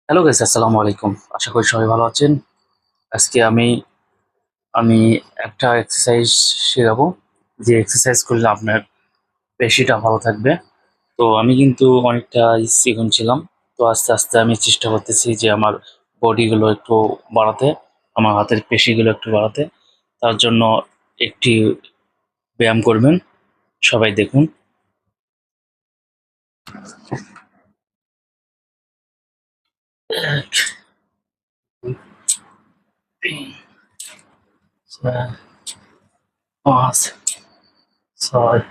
Hello guys, আসসালামু আলাইকুম। আশা করি সবাই ভালো আছেন। আজকে আমি আমি একটা এক্সারসাইজ শেখাবো, যে এক্সারসাইজ করলে আপনার পেশিটা ভালো থাকবে। তো আমি কিন্তু অনেকটা চিকন ছিলাম। তো আস্তে আস্তে আমি চেষ্টা করতেছি যে আমার বডিগুলো একটু বাড়াতে, আমার হাতের পেশিগুলো একটু বাড়াতে। তার জন্য একটি ব্যায়াম করবেন, সবাই দেখুন। এক, দুই, তিন, চার, পাঁচ, ছয়,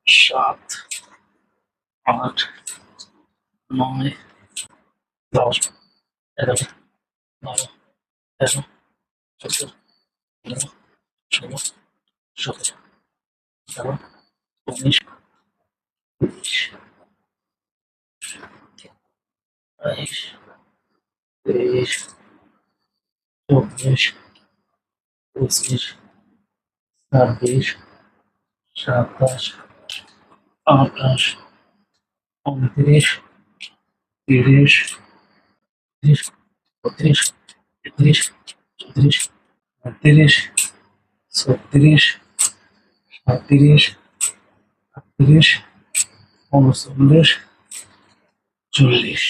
সাত, আট, নয়, 10, 11, 12, 13, 14, 15, 16, 17, 18, 19, 20, 22, 23, 24, 25, 26, 27, 28, 29, 30, 31, 32, 33, 34, 35, 36, 37, 38, 39, 40,